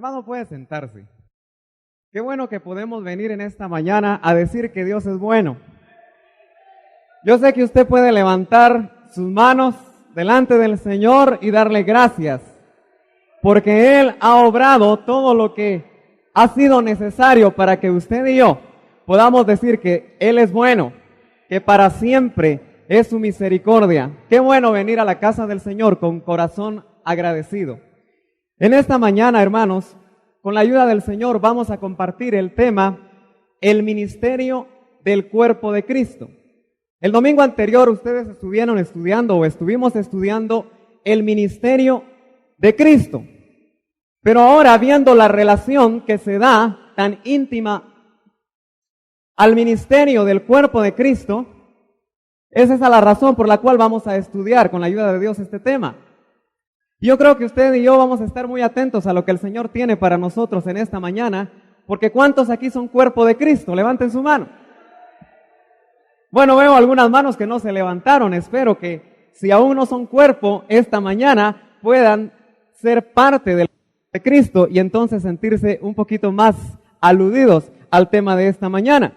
Hermano, puede sentarse. Qué bueno que podemos venir en esta mañana a decir que Dios es bueno. Yo sé que usted puede levantar sus manos delante del Señor y darle gracias, porque Él ha obrado todo lo que ha sido necesario para que usted y yo podamos decir que Él es bueno, que para siempre es su misericordia. Qué bueno venir a la casa del Señor con corazón agradecido. En esta mañana, hermanos, con la ayuda del Señor vamos a compartir el tema, el ministerio del cuerpo de Cristo. El domingo anterior ustedes estuvieron estudiando o estuvimos estudiando el ministerio de Cristo. Pero ahora, viendo la relación que se da tan íntima al ministerio del cuerpo de Cristo, esa es la razón por la cual vamos a estudiar con la ayuda de Dios este tema. Yo creo que usted y yo vamos a estar muy atentos a lo que el Señor tiene para nosotros en esta mañana, porque ¿cuántos aquí son cuerpo de Cristo? Levanten su mano. Bueno, veo algunas manos que no se levantaron. Espero que si aún no son cuerpo, esta mañana puedan ser parte de Cristo y entonces sentirse un poquito más aludidos al tema de esta mañana.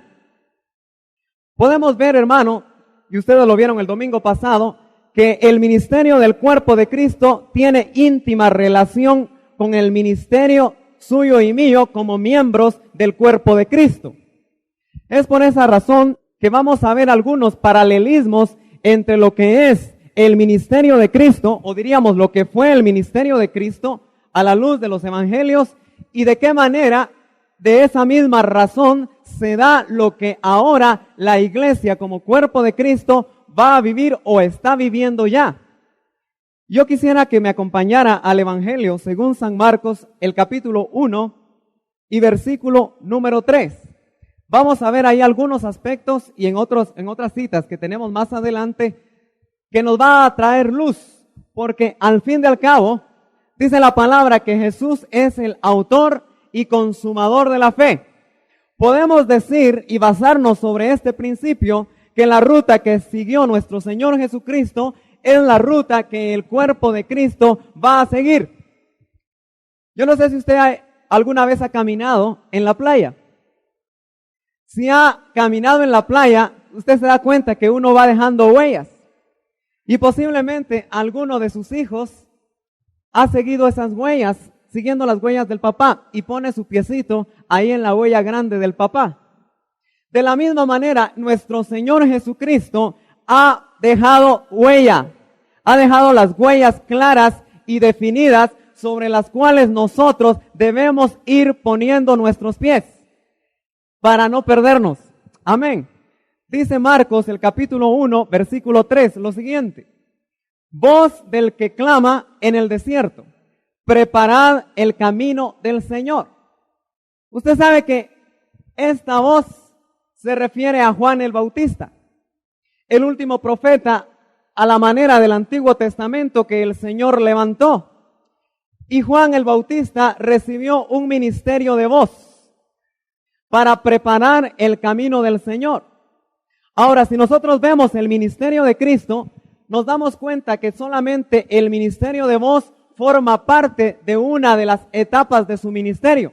Podemos ver, hermano, y ustedes lo vieron el domingo pasado, que el ministerio del cuerpo de Cristo tiene íntima relación con el ministerio suyo y mío como miembros del cuerpo de Cristo. Es por esa razón que vamos a ver algunos paralelismos entre lo que es el ministerio de Cristo, o diríamos lo que fue el ministerio de Cristo a la luz de los evangelios, y de qué manera de esa misma razón se da lo que ahora la iglesia como cuerpo de Cristo va a vivir o está viviendo ya. Yo quisiera que me acompañara al Evangelio según San Marcos, el capítulo 1 y versículo número 3. Vamos a ver ahí algunos aspectos y en otras citas que tenemos más adelante que nos va a traer luz, porque al fin y al cabo dice la palabra que Jesús es el autor y consumador de la fe. Podemos decir y basarnos sobre este principio que la ruta que siguió nuestro Señor Jesucristo es la ruta que el cuerpo de Cristo va a seguir. Yo no sé si usted alguna vez ha caminado en la playa. Si ha caminado en la playa, usted se da cuenta que uno va dejando huellas. Y posiblemente alguno de sus hijos ha seguido esas huellas, siguiendo las huellas del papá, y pone su piecito ahí en la huella grande del papá. De la misma manera, nuestro Señor Jesucristo ha dejado huella, ha dejado las huellas claras y definidas sobre las cuales nosotros debemos ir poniendo nuestros pies para no perdernos. Amén. Dice Marcos, el capítulo 1, versículo 3, lo siguiente: voz del que clama en el desierto, preparad el camino del Señor. Usted sabe que esta voz se refiere a Juan el Bautista, el último profeta a la manera del Antiguo Testamento que el Señor levantó. Y Juan el Bautista recibió un ministerio de voz para preparar el camino del Señor. Ahora, si nosotros vemos el ministerio de Cristo, nos damos cuenta que solamente el ministerio de voz forma parte de una de las etapas de su ministerio,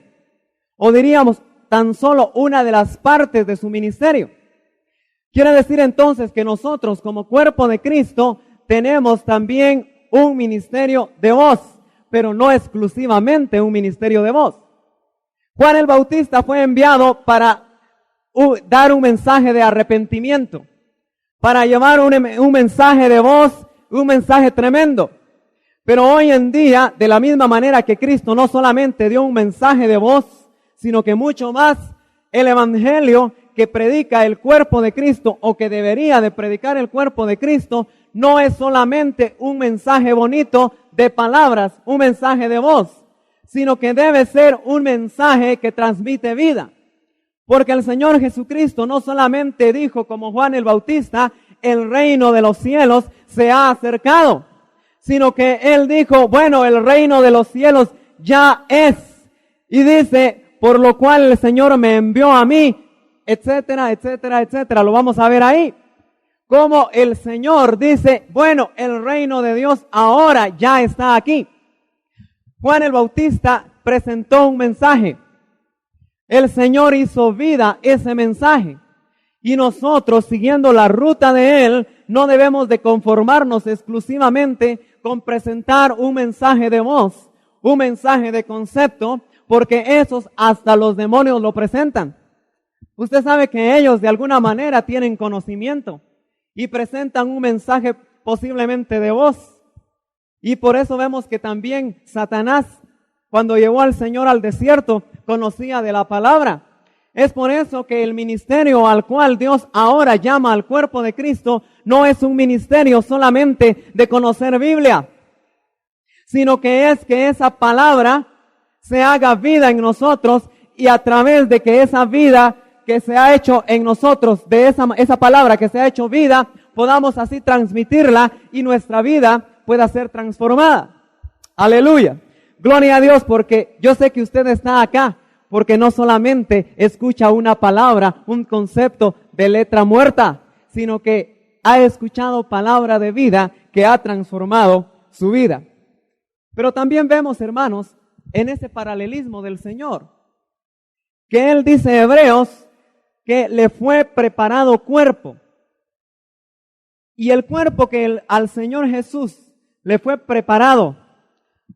o diríamos tan solo una de las partes de su ministerio. Quiere decir entonces que nosotros como cuerpo de Cristo tenemos también un ministerio de voz, pero no exclusivamente un ministerio de voz. Juan el Bautista fue enviado para dar un mensaje de arrepentimiento, para llevar un mensaje de voz, un mensaje tremendo. Pero hoy en día, de la misma manera que Cristo no solamente dio un mensaje de voz, sino que mucho más, el evangelio que predica el cuerpo de Cristo, o que debería de predicar el cuerpo de Cristo, no es solamente un mensaje bonito de palabras, un mensaje de voz, sino que debe ser un mensaje que transmite vida. Porque el Señor Jesucristo no solamente dijo como Juan el Bautista, el reino de los cielos se ha acercado, sino que Él dijo, bueno, el reino de los cielos ya es. Y dice, por lo cual el Señor me envió a mí, etcétera, etcétera, etcétera. Lo vamos a ver ahí. Como el Señor dice, bueno, el reino de Dios ahora ya está aquí. Juan el Bautista presentó un mensaje. El Señor hizo vida ese mensaje. Y nosotros, siguiendo la ruta de Él, no debemos de conformarnos exclusivamente con presentar un mensaje de voz, un mensaje de concepto, porque esos hasta los demonios lo presentan. Usted sabe que ellos de alguna manera tienen conocimiento y presentan un mensaje posiblemente de voz. Y por eso vemos que también Satanás, cuando llevó al Señor al desierto, conocía de la palabra. Es por eso que el ministerio al cual Dios ahora llama al cuerpo de Cristo no es un ministerio solamente de conocer Biblia, sino que es que esa palabra se haga vida en nosotros y a través de que esa vida que se ha hecho en nosotros, de esa palabra que se ha hecho vida, podamos así transmitirla y nuestra vida pueda ser transformada. Aleluya. Gloria a Dios, porque yo sé que usted está acá porque no solamente escucha una palabra, un concepto de letra muerta, sino que ha escuchado palabra de vida que ha transformado su vida. Pero también vemos, hermanos, en ese paralelismo del Señor, que Él dice a Hebreos que le fue preparado cuerpo. Y el cuerpo que al Señor Jesús le fue preparado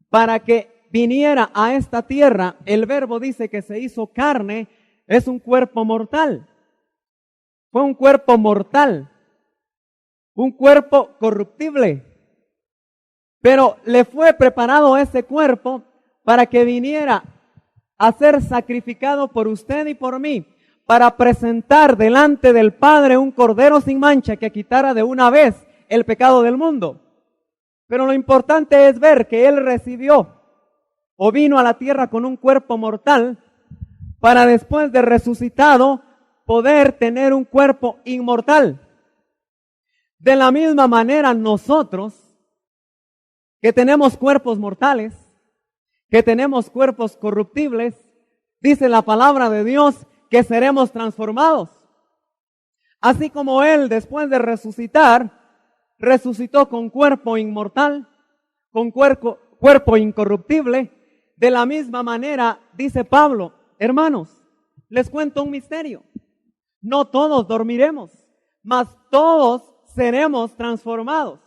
para que viniera a esta tierra, el verbo dice que se hizo carne, es un cuerpo mortal. Fue un cuerpo mortal, un cuerpo corruptible. Pero le fue preparado ese cuerpo para que viniera a ser sacrificado por usted y por mí, para presentar delante del Padre un cordero sin mancha que quitara de una vez el pecado del mundo. Pero lo importante es ver que Él recibió o vino a la tierra con un cuerpo mortal para después de resucitado poder tener un cuerpo inmortal. De la misma manera nosotros, que tenemos cuerpos mortales, que tenemos cuerpos corruptibles, dice la palabra de Dios que seremos transformados. Así como Él después de resucitar, resucitó con cuerpo inmortal, con cuerpo incorruptible. De la misma manera, dice Pablo, hermanos, les cuento un misterio. No todos dormiremos, mas todos seremos transformados.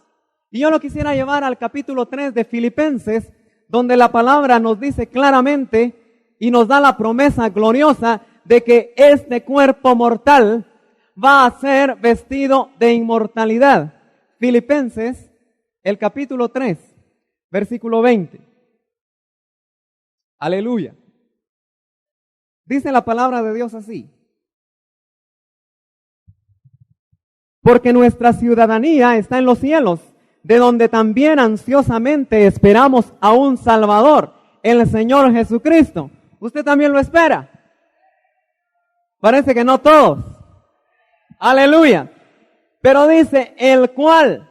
Y yo lo quisiera llevar al capítulo 3 de Filipenses, donde la palabra nos dice claramente y nos da la promesa gloriosa de que este cuerpo mortal va a ser vestido de inmortalidad. Filipenses, el capítulo 3, versículo 20. Aleluya. Dice la palabra de Dios así: porque nuestra ciudadanía está en los cielos, de donde también ansiosamente esperamos a un Salvador, el Señor Jesucristo. ¿Usted también lo espera? Parece que no todos. Aleluya. Pero dice, el cual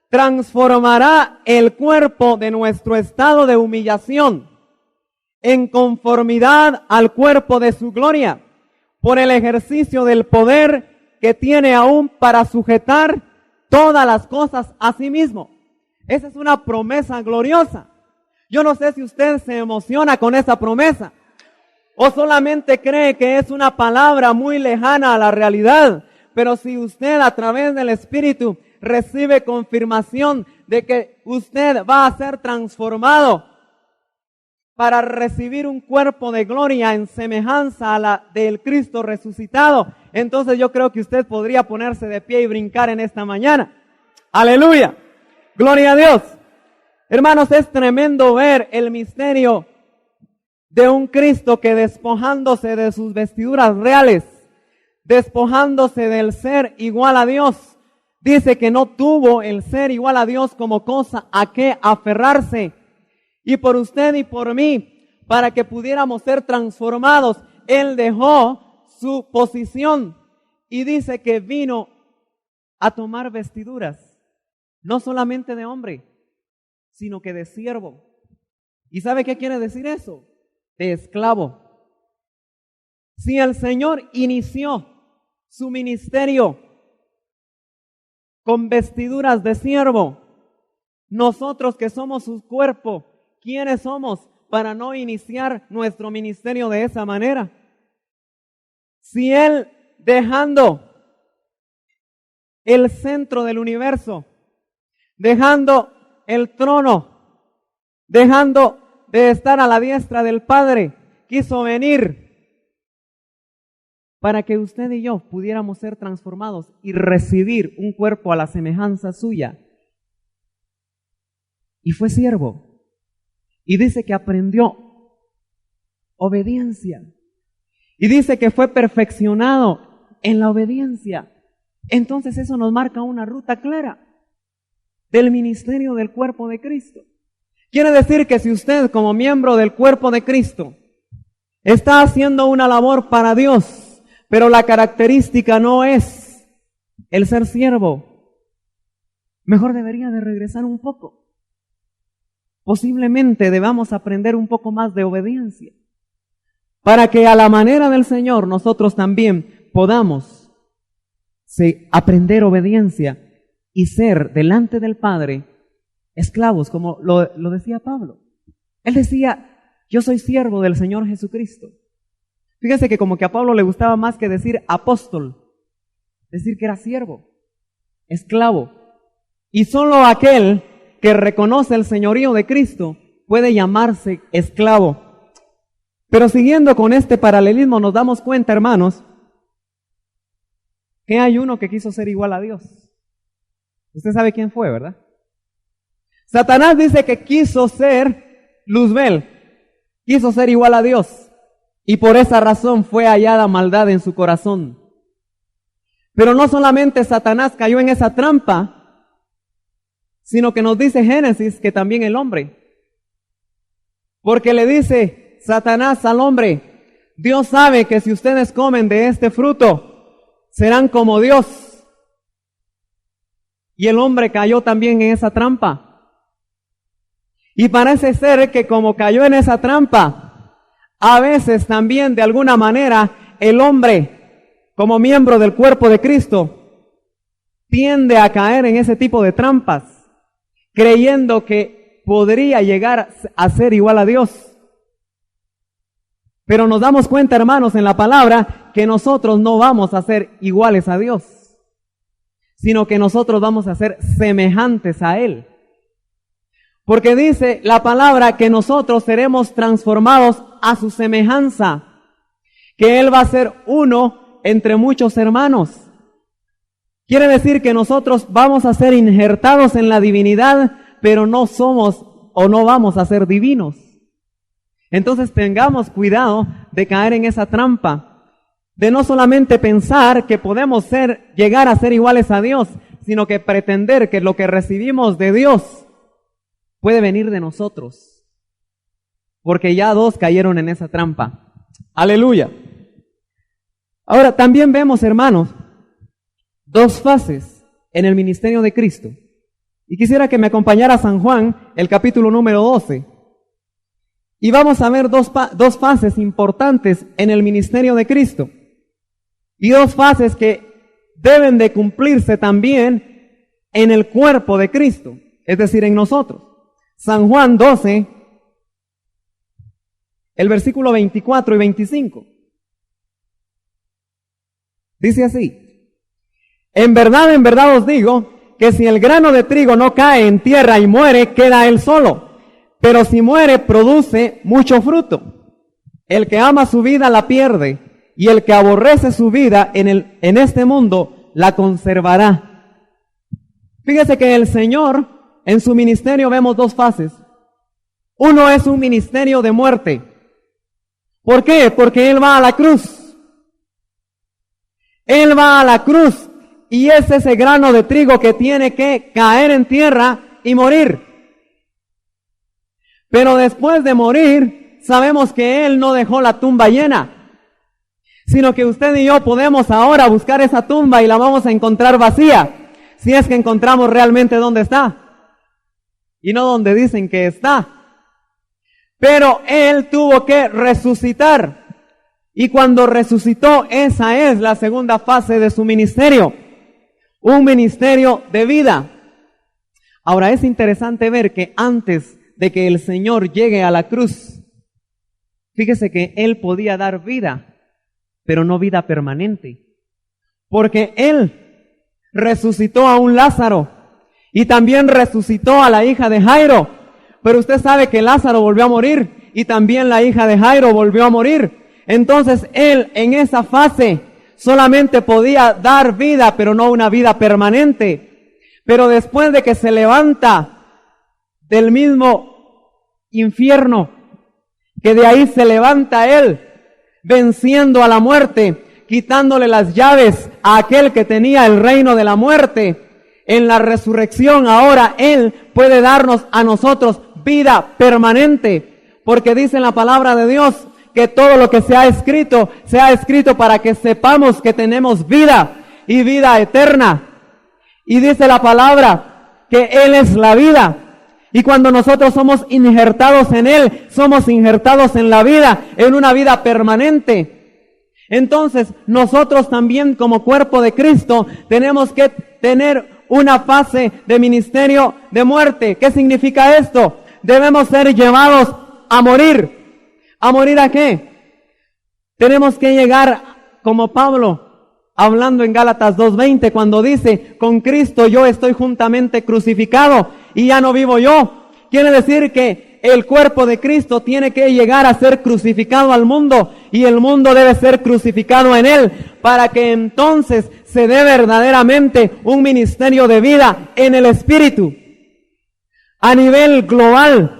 transformará el cuerpo de nuestro estado de humillación en conformidad al cuerpo de su gloria, por el ejercicio del poder que tiene aún para sujetar todas las cosas a sí mismo. Esa es una promesa gloriosa. Yo no sé si usted se emociona con esa promesa o solamente cree que es una palabra muy lejana a la realidad. Pero si usted a través del Espíritu recibe confirmación de que usted va a ser transformado para recibir un cuerpo de gloria en semejanza a la del Cristo resucitado, entonces yo creo que usted podría ponerse de pie y brincar en esta mañana. Aleluya. Gloria a Dios. Hermanos, es tremendo ver el misterio de un Cristo que despojándose de sus vestiduras reales, despojándose del ser igual a Dios, dice que no tuvo el ser igual a Dios como cosa a que aferrarse. Y por usted y por mí, para que pudiéramos ser transformados, Él dejó su posición y dice que vino a tomar vestiduras, no solamente de hombre, sino que de siervo. ¿Y sabe qué quiere decir eso? De esclavo. Si el Señor inició su ministerio con vestiduras de siervo, nosotros que somos su cuerpo, ¿quiénes somos para no iniciar nuestro ministerio de esa manera? Si Él, dejando el centro del universo, dejando el trono, dejando de estar a la diestra del Padre, quiso venir para que usted y yo pudiéramos ser transformados y recibir un cuerpo a la semejanza suya. Y fue siervo. Y dice que aprendió obediencia. Y dice que fue perfeccionado en la obediencia. Entonces eso nos marca una ruta clara del ministerio del cuerpo de Cristo. Quiere decir que si usted, como miembro del cuerpo de Cristo, está haciendo una labor para Dios, pero la característica no es el ser siervo, mejor debería de regresar un poco. Posiblemente debamos aprender un poco más de obediencia, para que a la manera del Señor nosotros también podamos aprender obediencia y ser delante del Padre esclavos, como lo decía Pablo. Él decía, yo soy siervo del Señor Jesucristo. Fíjese que como que a Pablo le gustaba más que decir apóstol, decir que era siervo, esclavo. Y solo aquel que reconoce el señorío de Cristo puede llamarse esclavo. Pero siguiendo con este paralelismo nos damos cuenta, hermanos, que hay uno que quiso ser igual a Dios. Usted sabe quién fue, ¿verdad? Satanás dice que quiso ser Luzbel, quiso ser igual a Dios, y por esa razón fue hallada maldad en su corazón. Pero no solamente Satanás cayó en esa trampa, sino que nos dice Génesis que también el hombre. Porque le dice Satanás al hombre, Dios sabe que si ustedes comen de este fruto, serán como Dios. Y el hombre cayó también en esa trampa. Y parece ser que como cayó en esa trampa, a veces también de alguna manera el hombre, como miembro del cuerpo de Cristo, tiende a caer en ese tipo de trampas, creyendo que podría llegar a ser igual a Dios. Pero nos damos cuenta, hermanos, en la palabra, que nosotros no vamos a ser iguales a Dios, sino que nosotros vamos a ser semejantes a Él. Porque dice la palabra que nosotros seremos transformados a su semejanza, que Él va a ser uno entre muchos hermanos. Quiere decir que nosotros vamos a ser injertados en la divinidad, pero no somos o no vamos a ser divinos. Entonces tengamos cuidado de caer en esa trampa, de no solamente pensar que podemos llegar a ser iguales a Dios, sino que pretender que lo que recibimos de Dios puede venir de nosotros, porque ya dos cayeron en esa trampa. Aleluya. Ahora también vemos, hermanos, dos fases en el ministerio de Cristo. Y quisiera que me acompañara San Juan, el capítulo número 12. Y vamos a ver dos fases importantes en el ministerio de Cristo. Y dos fases que deben de cumplirse también en el cuerpo de Cristo, es decir, en nosotros. San Juan 12, el versículo 24 y 25. Dice así: en verdad os digo que si el grano de trigo no cae en tierra y muere, queda él solo. Pero si muere, produce mucho fruto. El que ama su vida la pierde, y el que aborrece su vida en este mundo la conservará. Fíjese que el Señor, en su ministerio vemos dos fases. Uno es un ministerio de muerte. ¿Por qué? Porque Él va a la cruz. Él va a la cruz y es ese grano de trigo que tiene que caer en tierra y morir. Pero después de morir, sabemos que Él no dejó la tumba llena, sino que usted y yo podemos ahora buscar esa tumba y la vamos a encontrar vacía, si es que encontramos realmente dónde está, y no donde dicen que está. Pero Él tuvo que resucitar, y cuando resucitó, esa es la segunda fase de su ministerio, un ministerio de vida. Ahora es interesante ver que antes de que el Señor llegue a la cruz, fíjese que Él podía dar vida, pero no vida permanente. Porque Él resucitó a un Lázaro y también resucitó a la hija de Jairo. Pero usted sabe que Lázaro volvió a morir y también la hija de Jairo volvió a morir. Entonces Él en esa fase solamente podía dar vida, pero no una vida permanente. Pero después de que se levanta del mismo infierno, que de ahí se levanta Él, venciendo a la muerte, quitándole las llaves a aquel que tenía el reino de la muerte, en la resurrección ahora Él puede darnos a nosotros vida permanente, porque dice en la palabra de Dios que todo lo que se ha escrito para que sepamos que tenemos vida y vida eterna. Y dice la palabra que Él es la vida. Y cuando nosotros somos injertados en Él, somos injertados en la vida, en una vida permanente. Entonces, nosotros también como cuerpo de Cristo tenemos que tener una fase de ministerio de muerte. ¿Qué significa esto? Debemos ser llevados a morir. ¿A morir a qué? Tenemos que llegar como Pablo, hablando en Gálatas 2:20, cuando dice, con Cristo yo estoy juntamente crucificado y ya no vivo yo. Quiere decir que el cuerpo de Cristo tiene que llegar a ser crucificado al mundo y el mundo debe ser crucificado en Él para que entonces se dé verdaderamente un ministerio de vida en el Espíritu. A nivel global,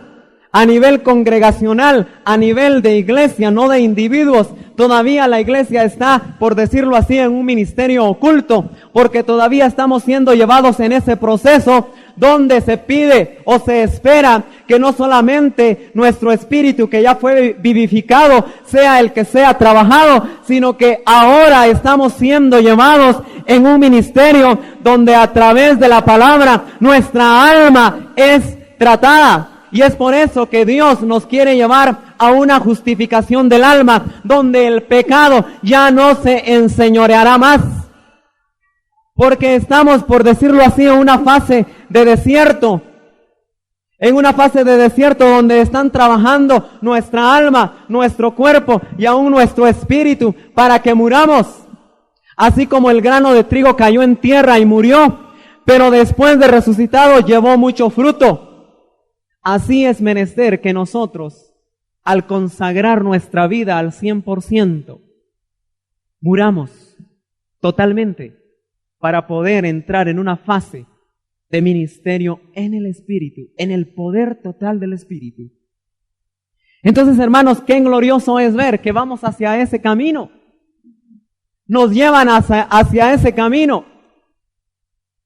a nivel congregacional, a nivel de iglesia, no de individuos. Todavía la iglesia está, por decirlo así, en un ministerio oculto, porque todavía estamos siendo llevados en ese proceso donde se pide o se espera que no solamente nuestro espíritu que ya fue vivificado sea el que sea trabajado, sino que ahora estamos siendo llevados en un ministerio donde a través de la palabra nuestra alma es tratada. Y es por eso que Dios nos quiere llevar a una justificación del alma, donde el pecado ya no se enseñoreará más. Porque estamos, por decirlo así, en una fase de desierto. En una fase de desierto donde están trabajando nuestra alma, nuestro cuerpo y aún nuestro espíritu para que muramos. Así como el grano de trigo cayó en tierra y murió, pero después de resucitado llevó mucho fruto. Así es menester que nosotros, al consagrar nuestra vida al 100%, muramos totalmente para poder entrar en una fase de ministerio en el Espíritu, en el poder total del Espíritu. Entonces, hermanos, qué glorioso es ver que vamos hacia ese camino. Nos llevan hacia ese camino.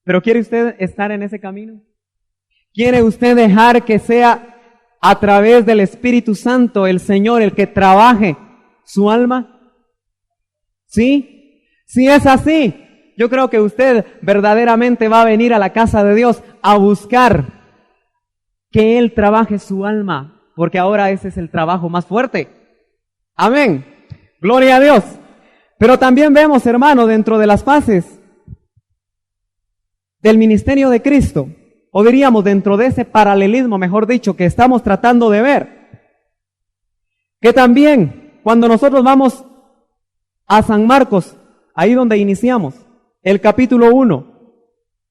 ¿Pero quiere usted estar en ese camino? ¿Quiere usted dejar que sea a través del Espíritu Santo el Señor el que trabaje su alma? ¿Sí? Si es así, yo creo que usted verdaderamente va a venir a la casa de Dios a buscar que Él trabaje su alma, porque ahora ese es el trabajo más fuerte. Amén. Gloria a Dios. Pero también vemos, hermano, dentro de las fases del ministerio de Cristo, o diríamos dentro de ese paralelismo, mejor dicho, que estamos tratando de ver, que también cuando nosotros vamos a San Marcos, ahí donde iniciamos, el capítulo 1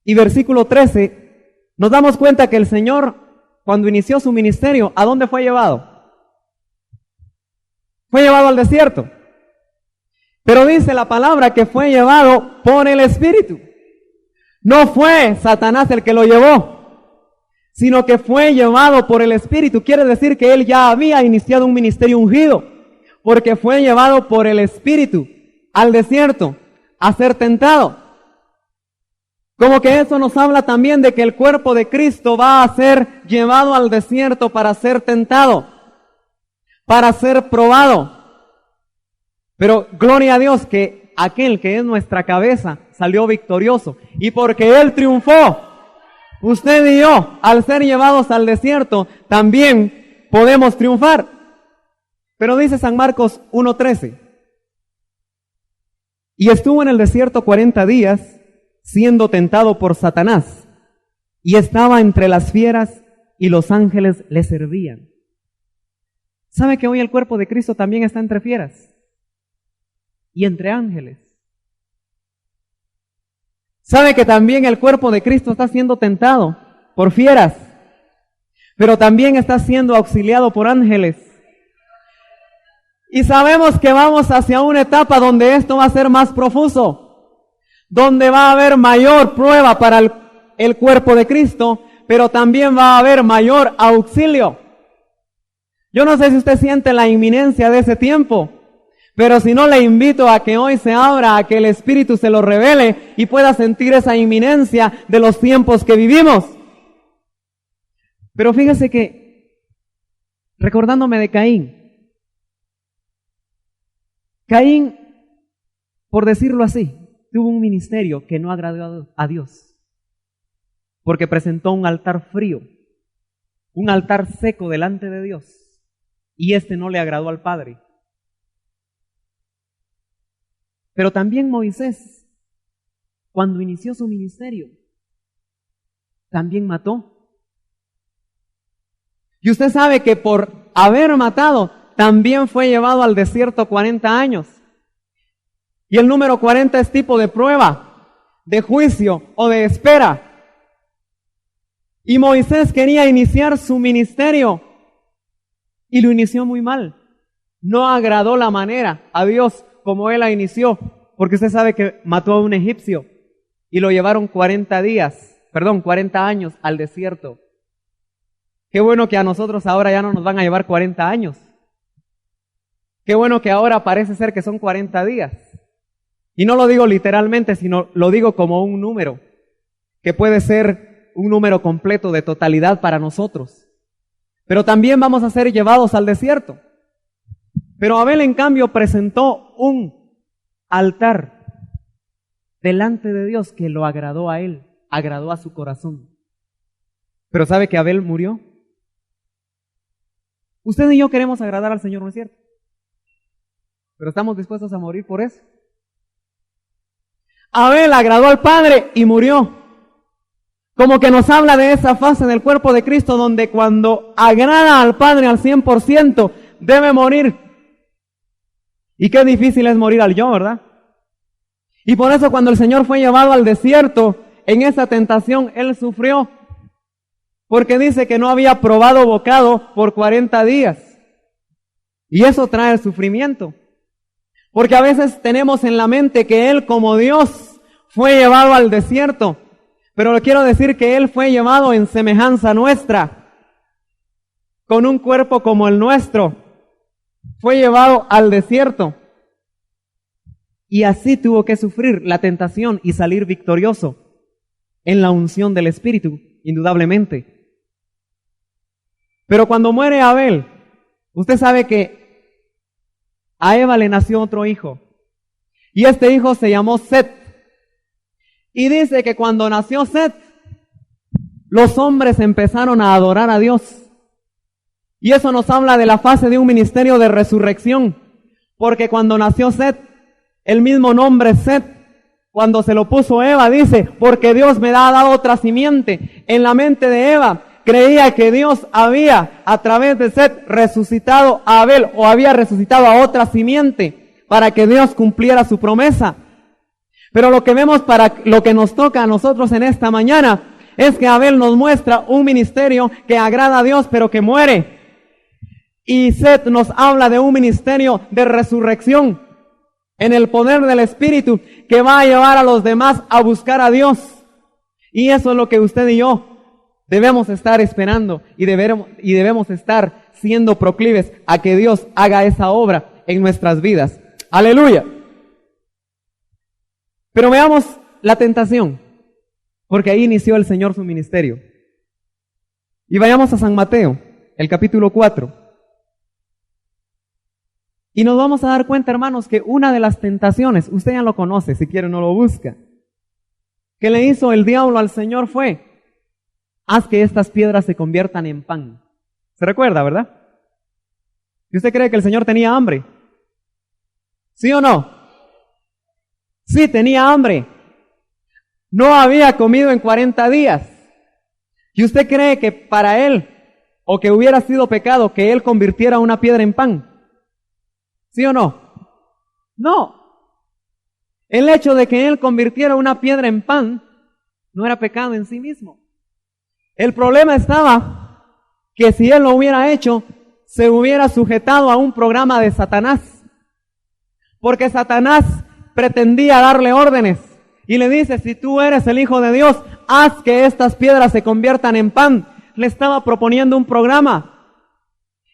y versículo 13, nos damos cuenta que el Señor, cuando inició su ministerio, ¿a dónde fue llevado? Fue llevado al desierto. Pero dice la palabra que fue llevado por el Espíritu. No fue Satanás el que lo llevó, sino que fue llevado por el Espíritu. Quiere decir que Él ya había iniciado un ministerio ungido, porque fue llevado por el Espíritu al desierto a ser tentado. Como que eso nos habla también de que el cuerpo de Cristo va a ser llevado al desierto para ser tentado, para ser probado. Pero gloria a Dios que aquel que es nuestra cabeza salió victorioso. Y porque Él triunfó, usted y yo, al ser llevados al desierto, también podemos triunfar. Pero dice San Marcos 1:13, y estuvo en el desierto 40 días, siendo tentado por Satanás, y estaba entre las fieras, y los ángeles le servían. ¿Sabe que hoy el cuerpo de Cristo también está entre fieras y entre ángeles? ¿Sabe que también el cuerpo de Cristo está siendo tentado por fieras, pero también está siendo auxiliado por ángeles? Y sabemos que vamos hacia una etapa donde esto va a ser más profuso, donde va a haber mayor prueba para el cuerpo de Cristo, pero también va a haber mayor auxilio. Yo no sé si usted siente la inminencia de ese tiempo, pero si no, le invito a que hoy se abra, a que el Espíritu se lo revele y pueda sentir esa inminencia de los tiempos que vivimos. Pero fíjese que, recordándome de Caín, por decirlo así, tuvo un ministerio que no agradó a Dios, porque presentó un altar frío, un altar seco delante de Dios, y este no le agradó al Padre. Pero también Moisés, cuando inició su ministerio, también mató. Y usted sabe que por haber matado, también fue llevado al desierto 40 años. Y el número 40 es tipo de prueba, de juicio o de espera. Y Moisés quería iniciar su ministerio y lo inició muy mal. No agradó la manera a Dios como él la inició, porque usted sabe que mató a un egipcio y lo llevaron 40 años al desierto. Qué bueno que a nosotros ahora ya no nos van a llevar 40 años. Qué bueno que ahora parece ser que son 40 días. Y no lo digo literalmente, sino lo digo como un número, que puede ser un número completo de totalidad para nosotros. Pero también vamos a ser llevados al desierto. Pero Abel, en cambio, presentó un altar delante de Dios que lo agradó a él, agradó a su corazón. Pero ¿sabe que Abel murió? Usted y yo queremos agradar al Señor, ¿no es cierto? Pero estamos dispuestos a morir por eso. Abel agradó al Padre y murió. Como que nos habla de esa fase del cuerpo de Cristo donde cuando agrada al Padre al 100% debe morir. Y qué difícil es morir al yo, ¿verdad? Y por eso cuando el Señor fue llevado al desierto, en esa tentación, Él sufrió. Porque dice que no había probado bocado por 40 días. Y eso trae sufrimiento. Porque a veces tenemos en la mente que Él como Dios fue llevado al desierto. Pero le quiero decir que Él fue llevado en semejanza nuestra. Con un cuerpo como el nuestro. Fue llevado al desierto y así tuvo que sufrir la tentación y salir victorioso en la unción del Espíritu, indudablemente. Pero cuando muere Abel, usted sabe que a Eva le nació otro hijo y este hijo se llamó Set. Y dice que cuando nació Set, los hombres empezaron a adorar a Dios. Y eso nos habla de la fase de un ministerio de resurrección. Porque cuando nació Set, el mismo nombre Set, cuando se lo puso Eva, dice, porque Dios me ha dado otra simiente. En la mente de Eva, creía que Dios había, a través de Set, resucitado a Abel, o había resucitado a otra simiente, para que Dios cumpliera su promesa. Pero lo que vemos para lo que nos toca a nosotros en esta mañana, es que Abel nos muestra un ministerio que agrada a Dios, pero que muere. Y Set nos habla de un ministerio de resurrección en el poder del Espíritu que va a llevar a los demás a buscar a Dios. Y eso es lo que usted y yo debemos estar esperando y debemos estar siendo proclives a que Dios haga esa obra en nuestras vidas. ¡Aleluya! Pero veamos la tentación, porque ahí inició el Señor su ministerio. Y vayamos a San Mateo, el capítulo 4. Y nos vamos a dar cuenta, hermanos, que una de las tentaciones, usted ya lo conoce, si quiere no lo busca, que le hizo el diablo al Señor fue, haz que estas piedras se conviertan en pan. ¿Se recuerda, verdad? ¿Y usted cree que el Señor tenía hambre? ¿Sí o no? Sí, tenía hambre. No había comido en 40 días. ¿Y usted cree que para él, o que hubiera sido pecado que él convirtiera una piedra en pan? ¿Sí o no? No. El hecho de que él convirtiera una piedra en pan no era pecado en sí mismo. El problema estaba que si él lo hubiera hecho, se hubiera sujetado a un programa de Satanás. Porque Satanás pretendía darle órdenes y le dice, si tú eres el Hijo de Dios, haz que estas piedras se conviertan en pan. Le estaba proponiendo un programa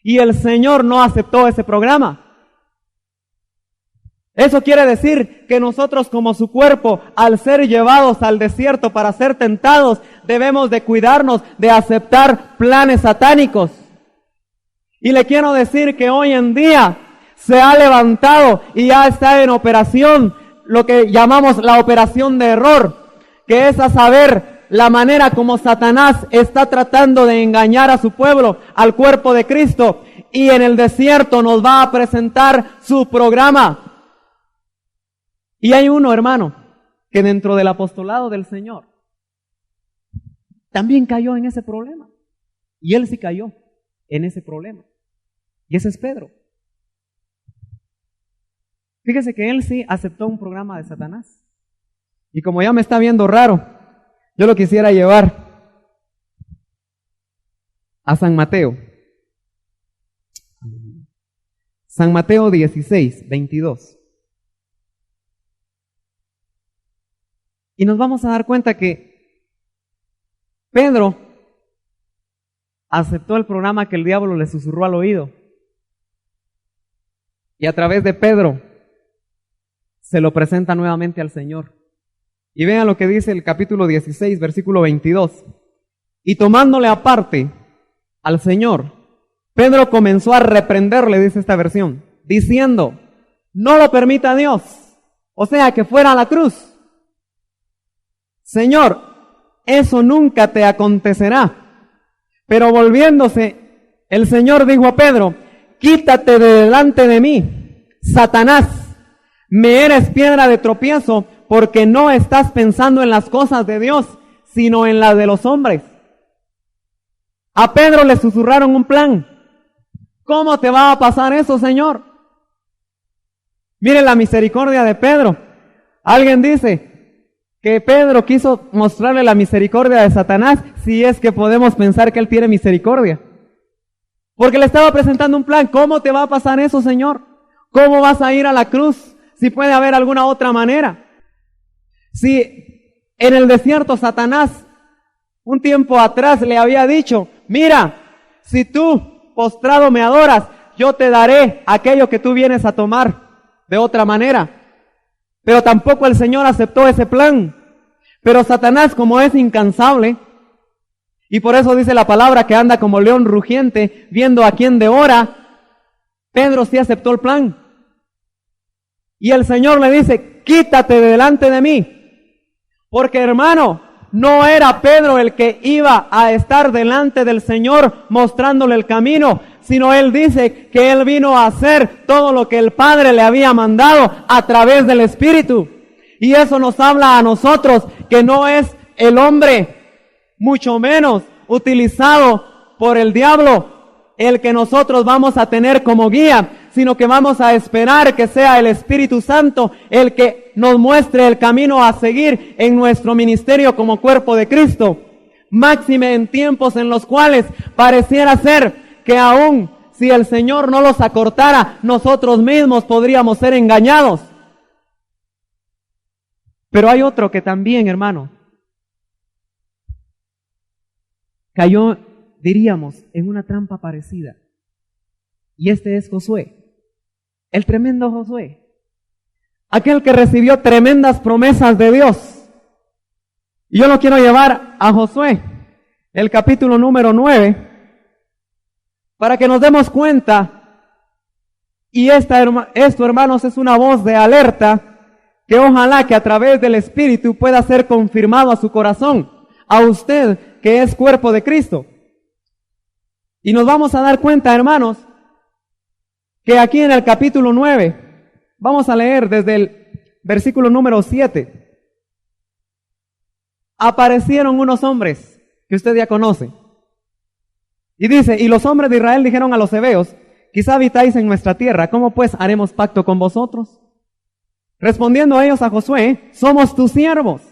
y el Señor no aceptó ese programa. Eso quiere decir que nosotros como su cuerpo, al ser llevados al desierto para ser tentados, debemos de cuidarnos de aceptar planes satánicos. Y le quiero decir que hoy en día se ha levantado y ya está en operación lo que llamamos la operación de error, que es a saber la manera como Satanás está tratando de engañar a su pueblo, al cuerpo de Cristo, y en el desierto nos va a presentar su programa. Y hay uno, hermano, que dentro del apostolado del Señor también cayó en ese problema. Y él sí cayó en ese problema. Y ese es Pedro. Fíjese que él sí aceptó un programa de Satanás. Y como ya me está viendo raro, yo lo quisiera llevar a San Mateo. San Mateo 16, 22. Y nos vamos a dar cuenta que Pedro aceptó el programa que el diablo le susurró al oído. Y a través de Pedro se lo presenta nuevamente al Señor. Y vean lo que dice el capítulo 16, versículo 22. Y tomándole aparte al Señor, Pedro comenzó a reprenderle, dice esta versión, diciendo, no lo permita Dios. O sea, que fuera a la cruz. Señor, eso nunca te acontecerá. Pero volviéndose, el Señor dijo a Pedro, quítate de delante de mí, Satanás, me eres piedra de tropiezo, porque no estás pensando en las cosas de Dios, sino en las de los hombres. A Pedro le susurraron un plan. ¿Cómo te va a pasar eso, Señor? Miren la misericordia de Pedro. Alguien dice que Pedro quiso mostrarle la misericordia de Satanás, si es que podemos pensar que él tiene misericordia. Porque le estaba presentando un plan. ¿Cómo te va a pasar eso, Señor? ¿Cómo vas a ir a la cruz? Si puede haber alguna otra manera. Si en el desierto Satanás un tiempo atrás le había dicho, mira, si tú postrado me adoras, yo te daré aquello que tú vienes a tomar de otra manera. Pero tampoco el Señor aceptó ese plan. Pero Satanás, como es incansable, y por eso dice la palabra que anda como león rugiente, viendo a quién devora, Pedro sí aceptó el plan. Y el Señor le dice, quítate de delante de mí. Porque, hermano, no era Pedro el que iba a estar delante del Señor mostrándole el camino, sino él dice que él vino a hacer todo lo que el Padre le había mandado a través del Espíritu. Y eso nos habla a nosotros que no es el hombre, mucho menos utilizado por el diablo, el que nosotros vamos a tener como guía, sino que vamos a esperar que sea el Espíritu Santo el que nos muestre el camino a seguir en nuestro ministerio como cuerpo de Cristo. Máxime en tiempos en los cuales pareciera ser que aún si el Señor no los acortara, nosotros mismos podríamos ser engañados. Pero hay otro que también, hermano, cayó, diríamos, en una trampa parecida. Y este es Josué, el tremendo Josué, aquel que recibió tremendas promesas de Dios. Y yo lo quiero llevar a Josué, el capítulo número 9, para que nos demos cuenta. Y esto, hermanos, es una voz de alerta que ojalá que a través del Espíritu pueda ser confirmado a su corazón, a usted que es cuerpo de Cristo. Y nos vamos a dar cuenta, hermanos, que aquí en el capítulo 9, vamos a leer desde el versículo número 7, aparecieron unos hombres que usted ya conoce. Y dice, y los hombres de Israel dijeron a los heveos, quizá habitáis en nuestra tierra, ¿cómo pues haremos pacto con vosotros? Respondiendo ellos a Josué, somos tus siervos.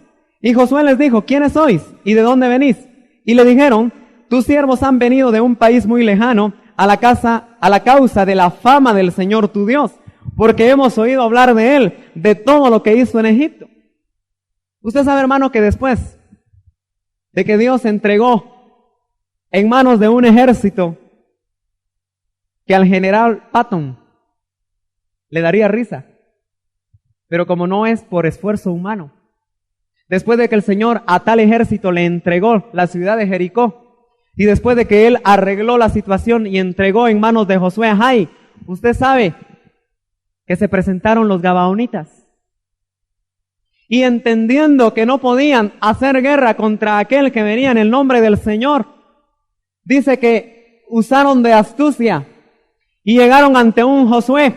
Y Josué les dijo, ¿quiénes sois? ¿Y de dónde venís? Y le dijeron, tus siervos han venido de un país muy lejano a la causa de la fama del Señor tu Dios, porque hemos oído hablar de Él, de todo lo que hizo en Egipto. Usted sabe, hermano, que después de que Dios entregó en manos de un ejército que al general Patton le daría risa, pero como no es por esfuerzo humano, después de que el Señor a tal ejército le entregó la ciudad de Jericó, y después de que Él arregló la situación y entregó en manos de Josué a Jai, usted sabe que se presentaron los gabaonitas. Y entendiendo que no podían hacer guerra contra aquel que venía en el nombre del Señor, dice que usaron de astucia y llegaron ante un Josué,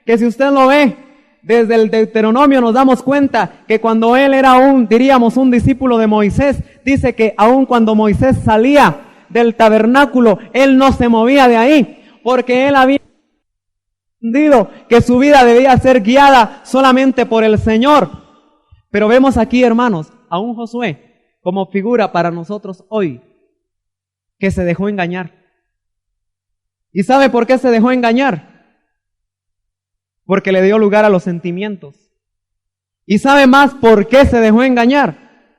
que si usted lo ve, desde el Deuteronomio nos damos cuenta que cuando él era un discípulo de Moisés, dice que aun cuando Moisés salía del tabernáculo, él no se movía de ahí, porque él había entendido que su vida debía ser guiada solamente por el Señor. Pero vemos aquí, hermanos, a un Josué como figura para nosotros hoy, que se dejó engañar. ¿Y sabe por qué se dejó engañar? Porque le dio lugar a los sentimientos. ¿Y sabe más por qué se dejó engañar?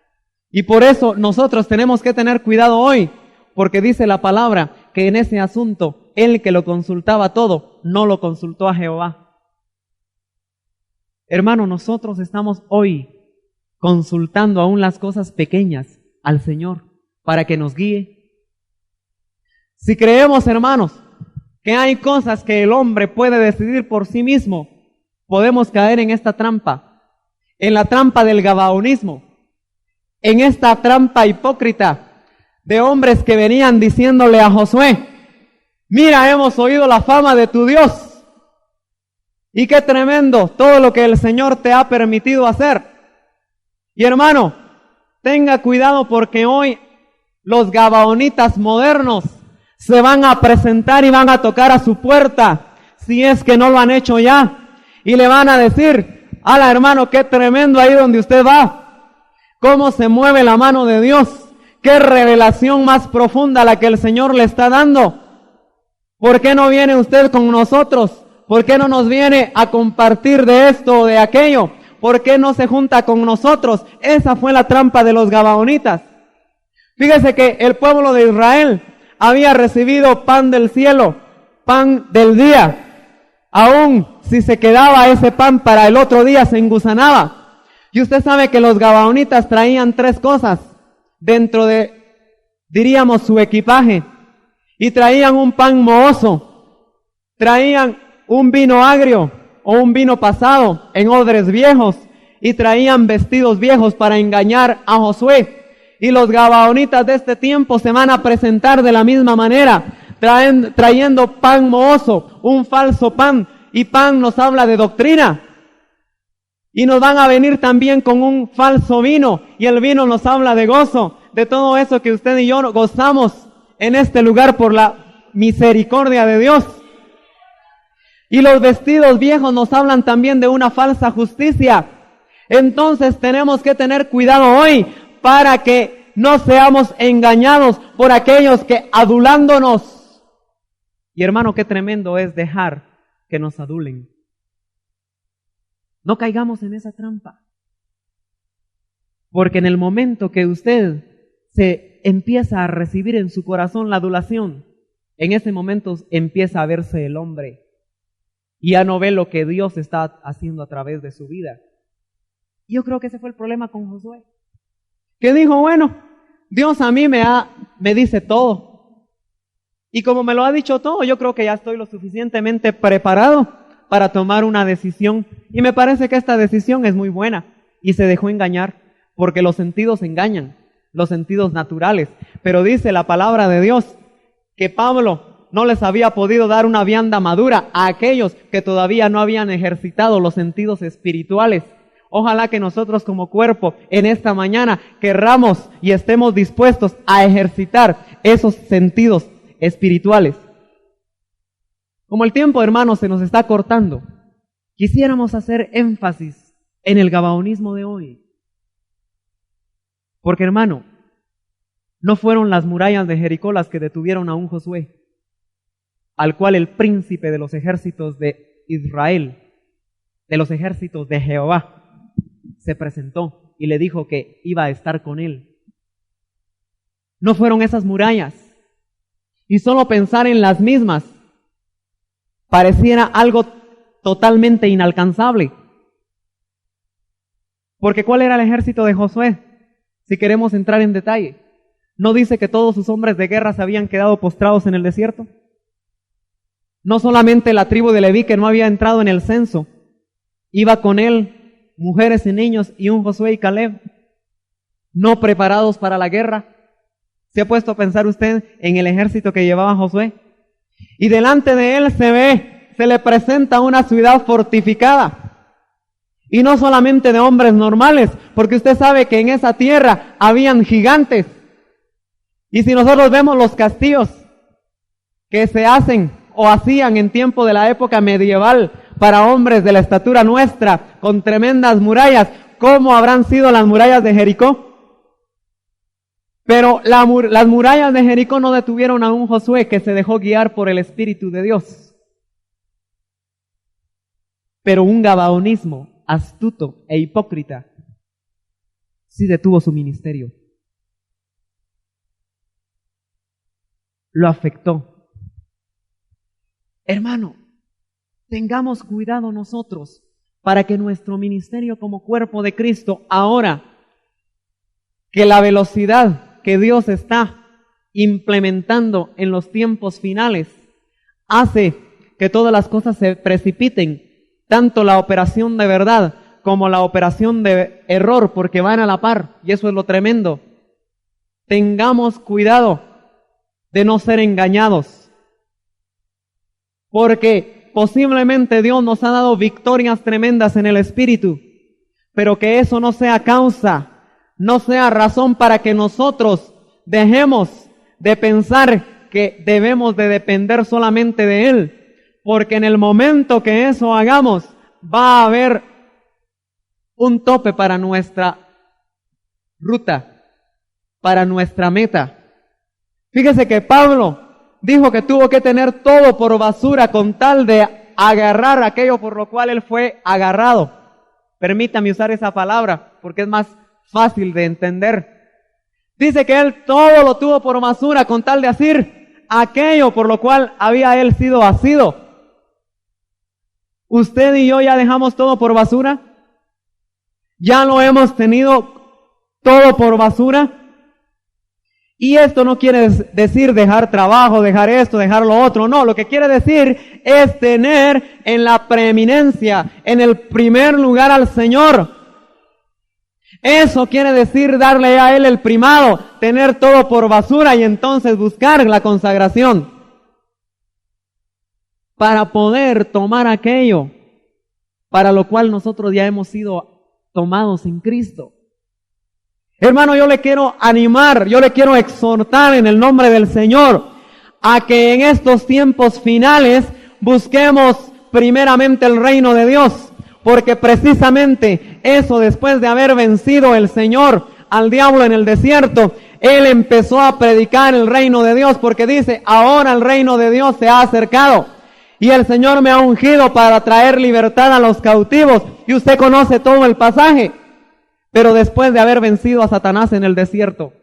Y por eso nosotros tenemos que tener cuidado hoy, porque dice la palabra que en ese asunto, él que lo consultaba todo, no lo consultó a Jehová. Hermano, nosotros estamos hoy consultando aún las cosas pequeñas al Señor para que nos guíe. Si creemos, hermanos, que hay cosas que el hombre puede decidir por sí mismo, podemos caer en esta trampa, en la trampa del gabaonismo, en esta trampa hipócrita de hombres que venían diciéndole a Josué, mira, hemos oído la fama de tu Dios, y qué tremendo todo lo que el Señor te ha permitido hacer. Y hermano, tenga cuidado porque hoy los gabaonitas modernos se van a presentar y van a tocar a su puerta, si es que no lo han hecho ya, y le van a decir, ala hermano, qué tremendo ahí donde usted va, cómo se mueve la mano de Dios, qué revelación más profunda la que el Señor le está dando. ¿Por qué no viene usted con nosotros? ¿Por qué no nos viene a compartir de esto o de aquello? ¿Por qué no se junta con nosotros? Esa fue la trampa de los gabaonitas. Fíjese que el pueblo de Israel había recibido pan del cielo, pan del día. Aún si se quedaba ese pan para el otro día, se engusanaba. Y usted sabe que los gabaonitas traían 3 cosas dentro de, diríamos, su equipaje. Y traían un pan mohoso, traían un vino agrio o un vino pasado en odres viejos, y traían vestidos viejos para engañar a Josué. Y los gabaonitas de este tiempo se van a presentar de la misma manera, trayendo pan mohoso, un falso pan, y pan nos habla de doctrina. Y nos van a venir también con un falso vino, y el vino nos habla de gozo, de todo eso que usted y yo gozamos en este lugar por la misericordia de Dios. Y los vestidos viejos nos hablan también de una falsa justicia. Entonces tenemos que tener cuidado hoy para que no seamos engañados por aquellos que adulándonos. Y hermano, qué tremendo es dejar que nos adulen. No caigamos en esa trampa. Porque en el momento que usted se empieza a recibir en su corazón la adulación, en ese momento empieza a verse el hombre. Y ya no ve lo que Dios está haciendo a través de su vida. Yo creo que ese fue el problema con Josué. Que dijo, bueno, Dios a mí me dice todo. Y como me lo ha dicho todo, yo creo que ya estoy lo suficientemente preparado para tomar una decisión. Y me parece que esta decisión es muy buena. Y se dejó engañar, porque los sentidos engañan, los sentidos naturales. Pero dice la palabra de Dios que Pablo no les había podido dar una vianda madura a aquellos que todavía no habían ejercitado los sentidos espirituales. Ojalá que nosotros como cuerpo en esta mañana querramos y estemos dispuestos a ejercitar esos sentidos espirituales. Como el tiempo, hermanos, se nos está cortando, quisiéramos hacer énfasis en el gabaonismo de hoy. Porque, hermano, no fueron las murallas de Jericó las que detuvieron a un Josué, al cual el príncipe de los ejércitos de Israel, de los ejércitos de Jehová, se presentó y le dijo que iba a estar con él. No fueron esas murallas. Y solo pensar en las mismas pareciera algo totalmente inalcanzable. Porque ¿cuál era el ejército de Josué? Si queremos entrar en detalle, ¿no dice que todos sus hombres de guerra se habían quedado postrados en el desierto? No solamente la tribu de Leví, que no había entrado en el censo, iba con él mujeres y niños y un Josué y Caleb, no preparados para la guerra. ¿Se ha puesto a pensar usted en el ejército que llevaba Josué? Y delante de él se le presenta una ciudad fortificada. Y no solamente de hombres normales, porque usted sabe que en esa tierra habían gigantes. Y si nosotros vemos los castillos que se hacen o hacían en tiempo de la época medieval para hombres de la estatura nuestra, con tremendas murallas, ¿cómo habrán sido las murallas de Jericó? Pero las murallas de Jericó no detuvieron a un Josué que se dejó guiar por el Espíritu de Dios. Pero un gabaonismo astuto e hipócrita sí detuvo su ministerio. Lo afectó. Hermano, tengamos cuidado nosotros para que nuestro ministerio como cuerpo de Cristo, ahora que la velocidad que Dios está implementando en los tiempos finales hace que todas las cosas se precipiten, tanto la operación de verdad como la operación de error, porque van a la par, y eso es lo tremendo. Tengamos cuidado de no ser engañados, porque posiblemente Dios nos ha dado victorias tremendas en el Espíritu, pero que eso no sea causa, no sea razón para que nosotros dejemos de pensar que debemos de depender solamente de Él. Porque en el momento que eso hagamos, va a haber un tope para nuestra ruta, para nuestra meta. Fíjese que Pablo dijo que tuvo que tener todo por basura con tal de agarrar aquello por lo cual él fue agarrado. Permítame usar esa palabra porque es más fácil de entender. Dice que él todo lo tuvo por basura con tal de asir aquello por lo cual había él sido asido. ¿Usted y yo ya dejamos todo por basura? ¿Ya lo hemos tenido todo por basura? Y esto no quiere decir dejar trabajo, dejar esto, dejar lo otro. No, lo que quiere decir es tener en la preeminencia, en el primer lugar al Señor. Eso quiere decir darle a Él el primado, tener todo por basura y entonces buscar la consagración para poder tomar aquello para lo cual nosotros ya hemos sido tomados en Cristo. Hermano, yo le quiero animar, yo le quiero exhortar en el nombre del Señor a que en estos tiempos finales busquemos primeramente el reino de Dios, porque precisamente eso, después de haber vencido el Señor al diablo en el desierto, Él empezó a predicar el reino de Dios, porque dice, ahora el reino de Dios se ha acercado. Y el Señor me ha ungido para traer libertad a los cautivos. Y usted conoce todo el pasaje. Pero después de haber vencido a Satanás en el desierto,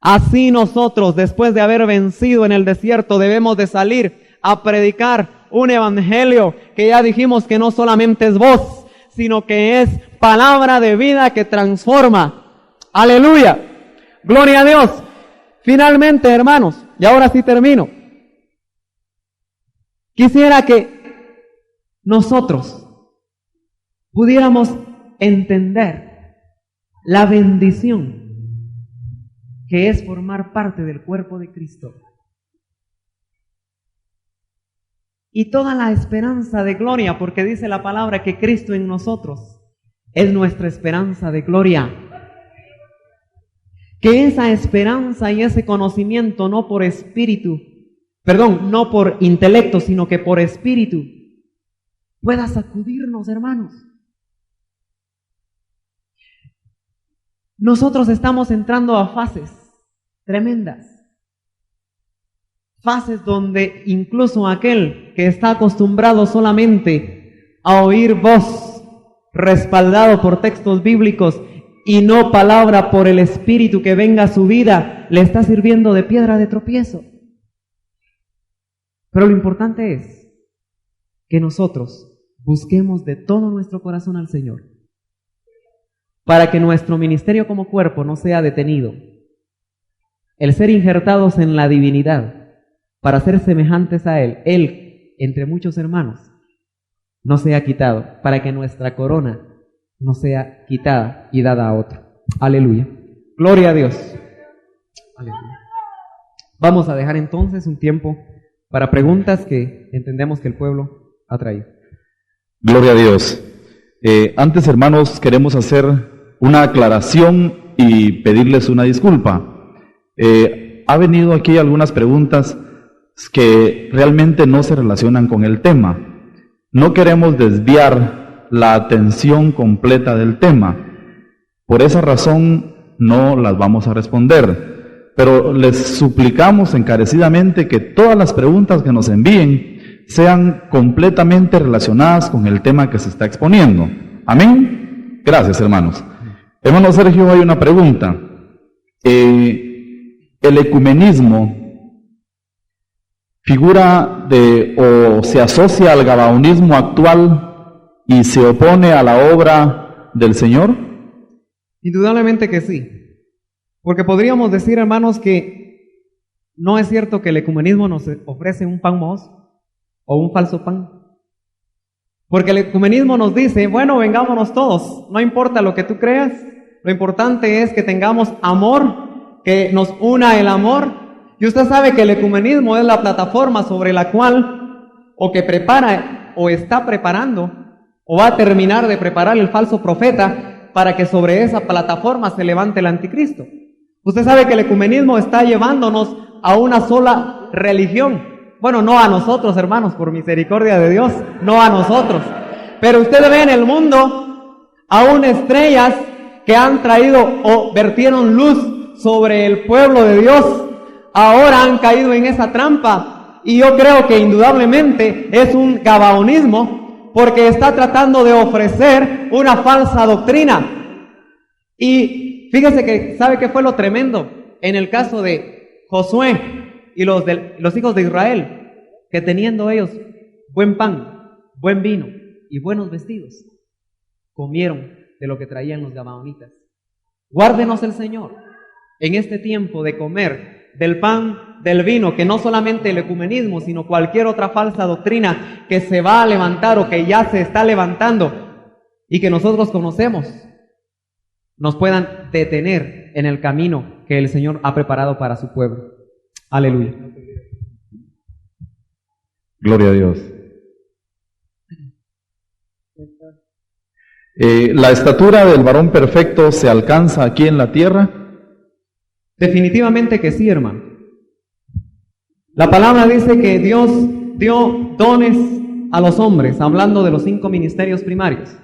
así nosotros, después de haber vencido en el desierto, debemos de salir a predicar un evangelio que ya dijimos que no solamente es voz, sino que es palabra de vida que transforma. ¡Aleluya! ¡Gloria a Dios! Finalmente, hermanos, y ahora sí termino. Quisiera que nosotros pudiéramos entender la bendición que es formar parte del cuerpo de Cristo y toda la esperanza de gloria, porque dice la palabra que Cristo en nosotros es nuestra esperanza de gloria. que esa esperanza y ese conocimiento no por intelecto, sino que por espíritu, pueda sacudirnos, hermanos. Nosotros estamos entrando a fases tremendas. Fases donde incluso aquel que está acostumbrado solamente a oír voz respaldado por textos bíblicos y no palabra por el Espíritu que venga a su vida, le está sirviendo de piedra de tropiezo. Pero lo importante es que nosotros busquemos de todo nuestro corazón al Señor, para que nuestro ministerio como cuerpo no sea detenido. El ser injertados en la divinidad, para ser semejantes a Él, entre muchos hermanos, no sea quitado, para que nuestra corona no sea quitada y dada a otro. Aleluya. Gloria a Dios. Aleluya. Vamos a dejar entonces un tiempo para preguntas que entendemos que el pueblo ha traído. Gloria a Dios. Antes, hermanos, queremos hacer una aclaración y pedirles una disculpa. Ha venido aquí algunas preguntas que realmente no se relacionan con el tema. No queremos desviar la atención completa del tema. Por esa razón no las vamos a responder. Pero les suplicamos encarecidamente que todas las preguntas que nos envíen sean completamente relacionadas con el tema que se está exponiendo. Amén. Gracias, hermanos. Hermano Sergio, hay una pregunta. El ecumenismo figura o se asocia al gabaonismo actual y se opone a la obra del Señor. Indudablemente que sí, porque podríamos decir, hermanos, que no es cierto que el ecumenismo nos ofrece un pan mohoso o un falso pan, porque el ecumenismo nos dice, bueno, vengámonos todos, no importa lo que tú creas, lo importante es que tengamos amor, que nos una el amor. Y usted sabe que el ecumenismo es la plataforma sobre la cual o que prepara o está preparando o va a terminar de preparar el falso profeta para que sobre esa plataforma se levante el anticristo. Usted sabe que el ecumenismo está llevándonos a una sola religión. Bueno, no a nosotros, hermanos, por misericordia de Dios, no a nosotros. Pero usted ve en el mundo aún estrellas que han traído o vertieron luz sobre el pueblo de Dios. Ahora han caído en esa trampa y yo creo que indudablemente es un gabaonismo porque está tratando de ofrecer una falsa doctrina. Y fíjese que, ¿sabe qué fue lo tremendo? En el caso de Josué y los hijos de Israel, que teniendo ellos buen pan, buen vino y buenos vestidos, comieron de lo que traían los gabaonitas. Guárdenos el Señor en este tiempo de comer del pan, del vino, que no solamente el ecumenismo, sino cualquier otra falsa doctrina que se va a levantar o que ya se está levantando y que nosotros conocemos, nos puedan detener en el camino que el Señor ha preparado para su pueblo. Aleluya. Gloria a Dios. ¿La estatura del varón perfecto se alcanza aquí en la tierra? Definitivamente que sí, hermano. La palabra dice que Dios dio dones a los hombres, hablando de los 5 ministerios primarios.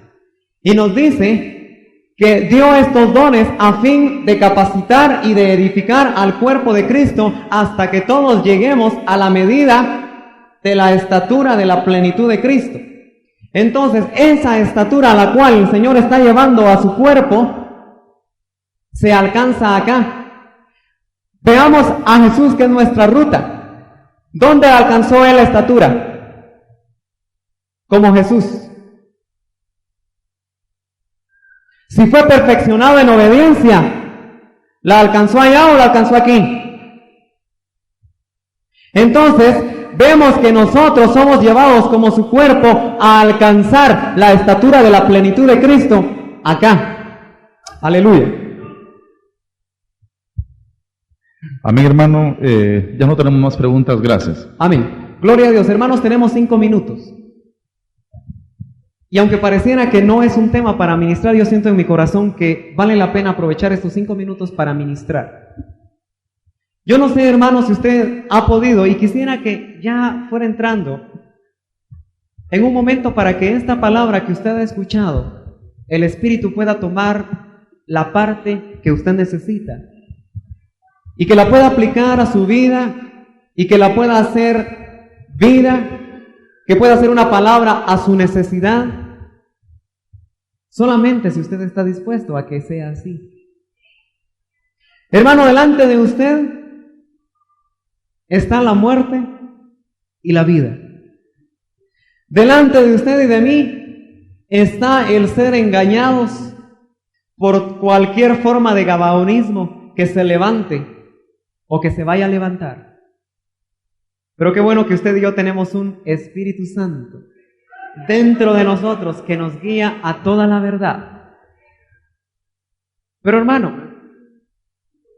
Y nos dice que dio estos dones a fin de capacitar y de edificar al cuerpo de Cristo hasta que todos lleguemos a la medida de la estatura de la plenitud de Cristo. Entonces, esa estatura a la cual el Señor está llevando a su cuerpo se alcanza acá. Veamos a Jesús, que es nuestra ruta. ¿Dónde alcanzó Él la estatura? Como Jesús. Si fue perfeccionado en obediencia, ¿la alcanzó allá o la alcanzó aquí? Entonces, vemos que nosotros somos llevados como su cuerpo a alcanzar la estatura de la plenitud de Cristo acá. Aleluya. Amén, hermano. Ya no tenemos más preguntas, gracias. Amén. Gloria a Dios. Hermanos, tenemos 5 minutos. Y aunque pareciera que no es un tema para ministrar, yo siento en mi corazón que vale la pena aprovechar estos 5 minutos para ministrar. Yo no sé, hermanos, si usted ha podido, y quisiera que ya fuera entrando en un momento para que esta palabra que usted ha escuchado, el Espíritu pueda tomar la parte que usted necesita y que la pueda aplicar a su vida y que la pueda hacer vida, que pueda ser una palabra a su necesidad, solamente si usted está dispuesto a que sea así. Hermano, delante de usted está la muerte y la vida. Delante de usted y de mí está el ser engañados por cualquier forma de gabaonismo que se levante o que se vaya a levantar. Pero qué bueno que usted y yo tenemos un Espíritu Santo dentro de nosotros que nos guía a toda la verdad. Pero hermano,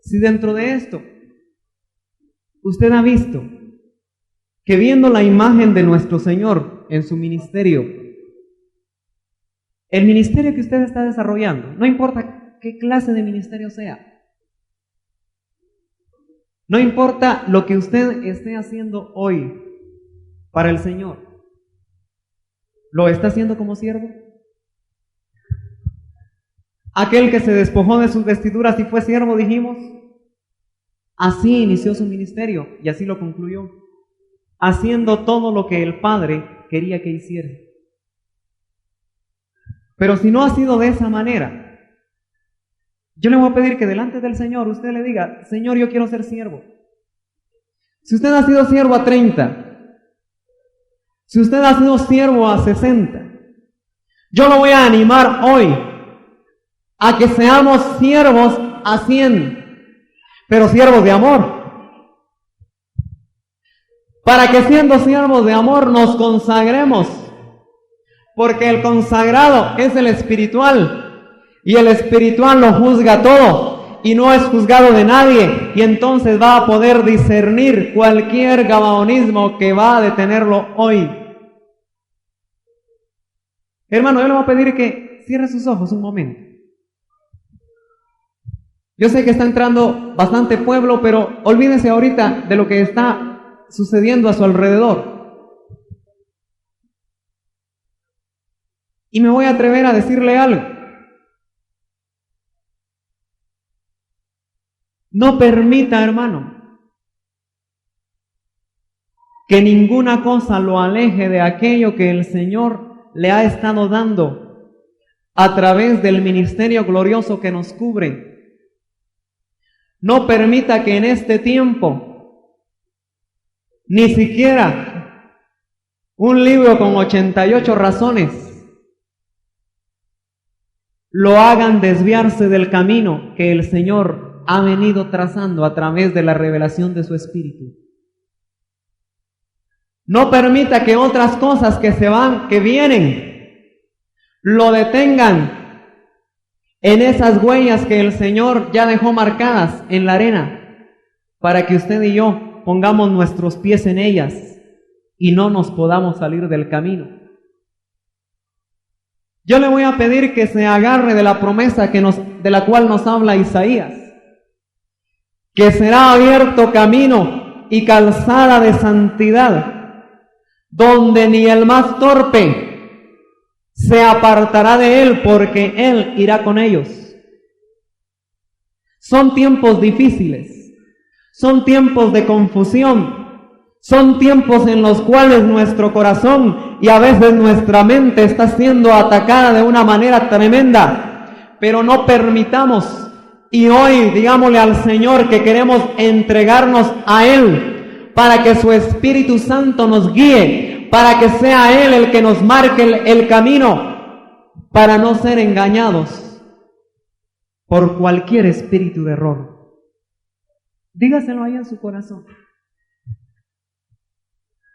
si dentro de esto usted ha visto que viendo la imagen de nuestro Señor en su ministerio, el ministerio que usted está desarrollando, no importa qué clase de ministerio sea, no importa lo que usted esté haciendo hoy para el Señor, ¿lo está haciendo como siervo? Aquel que se despojó de sus vestiduras y fue siervo, dijimos, así inició su ministerio y así lo concluyó, haciendo todo lo que el Padre quería que hiciera. Pero si no ha sido de esa manera, yo le voy a pedir que delante del Señor usted le diga, Señor, yo quiero ser siervo. Si usted ha sido siervo a 30, si usted ha sido siervo a 60, yo lo voy a animar hoy a que seamos siervos a 100, pero siervos de amor. Para que siendo siervos de amor nos consagremos, porque el consagrado es el espiritual, y el espiritual lo juzga todo, y no es juzgado de nadie, y entonces va a poder discernir cualquier gabaonismo que va a detenerlo hoy. Hermano, yo le voy a pedir que cierre sus ojos un momento. Yo sé que está entrando bastante pueblo, pero olvídese ahorita de lo que está sucediendo a su alrededor. Y me voy a atrever a decirle algo. No permita, hermano, que ninguna cosa lo aleje de aquello que el Señor le ha estado dando a través del ministerio glorioso que nos cubre. No permita que en este tiempo ni siquiera un libro con 88 razones lo hagan desviarse del camino que el Señor ha venido trazando a través de la revelación de su Espíritu. No permita que otras cosas que vienen, lo detengan en esas huellas que el Señor ya dejó marcadas en la arena, para que usted y yo pongamos nuestros pies en ellas y no nos podamos salir del camino. Yo le voy a pedir que se agarre de la promesa de la cual nos habla Isaías, que será abierto camino y calzada de santidad, donde ni el más torpe se apartará de él, porque él irá con ellos. Son tiempos difíciles, son tiempos de confusión, son tiempos en los cuales nuestro corazón y a veces nuestra mente está siendo atacada de una manera tremenda, pero no permitamos, y hoy digámosle al Señor que queremos entregarnos a Él para que su Espíritu Santo nos guíe, para que sea Él el que nos marque el camino, para no ser engañados por cualquier espíritu de error. Dígaselo ahí en su corazón.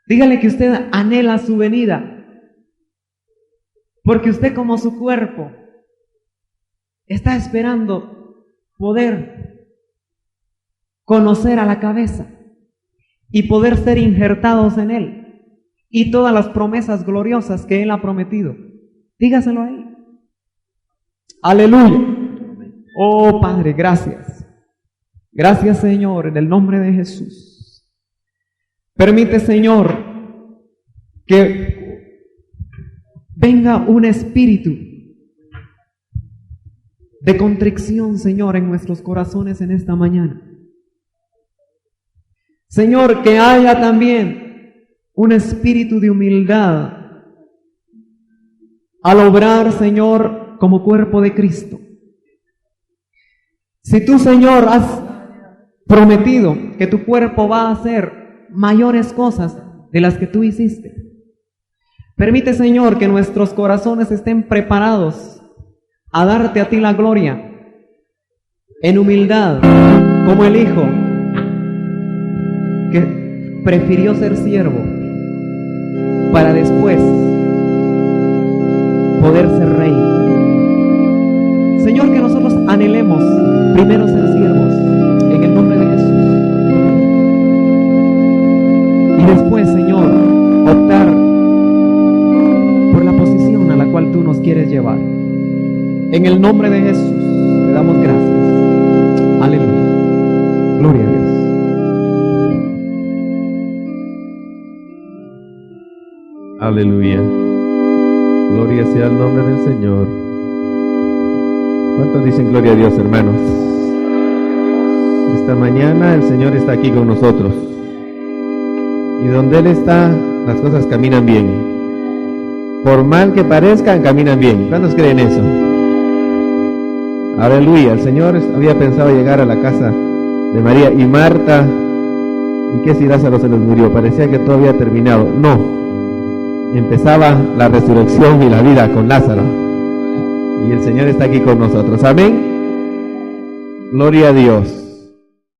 Dígale que usted anhela su venida, porque usted como su cuerpo está esperando poder conocer a la cabeza y poder ser injertados en Él y todas las promesas gloriosas que Él ha prometido. Dígaselo a Él. Aleluya. Oh Padre, gracias. Gracias, Señor, en el nombre de Jesús. Permite, Señor, que venga un espíritu de contrición, Señor, en nuestros corazones en esta mañana. Señor, que haya también un espíritu de humildad al obrar, Señor, como cuerpo de Cristo. Si tú, Señor, has prometido que tu cuerpo va a hacer mayores cosas de las que tú hiciste, permite, Señor, que nuestros corazones estén preparados a darte a ti la gloria en humildad, como el Hijo que prefirió ser siervo para después poder ser rey. Señor, que nosotros anhelemos primero ser siervos en el nombre de Jesús y después, Señor, optar por la posición a la cual tú nos quieres llevar. En el nombre de Jesús te damos gracias. Aleluya. Gloria a Dios. Aleluya. Gloria sea el nombre del Señor. ¿Cuántos dicen gloria a Dios, hermanos? Esta mañana el Señor está aquí con nosotros. Y donde Él está, las cosas caminan bien. Por mal que parezcan, caminan bien. ¿Cuántos creen eso? Aleluya. El Señor había pensado llegar a la casa de María y Marta. ¿Y qué si Lázaro se les murió? Parecía que todo había terminado. No. Empezaba la resurrección y la vida con Lázaro. Y el Señor está aquí con nosotros. Amén. Gloria a Dios.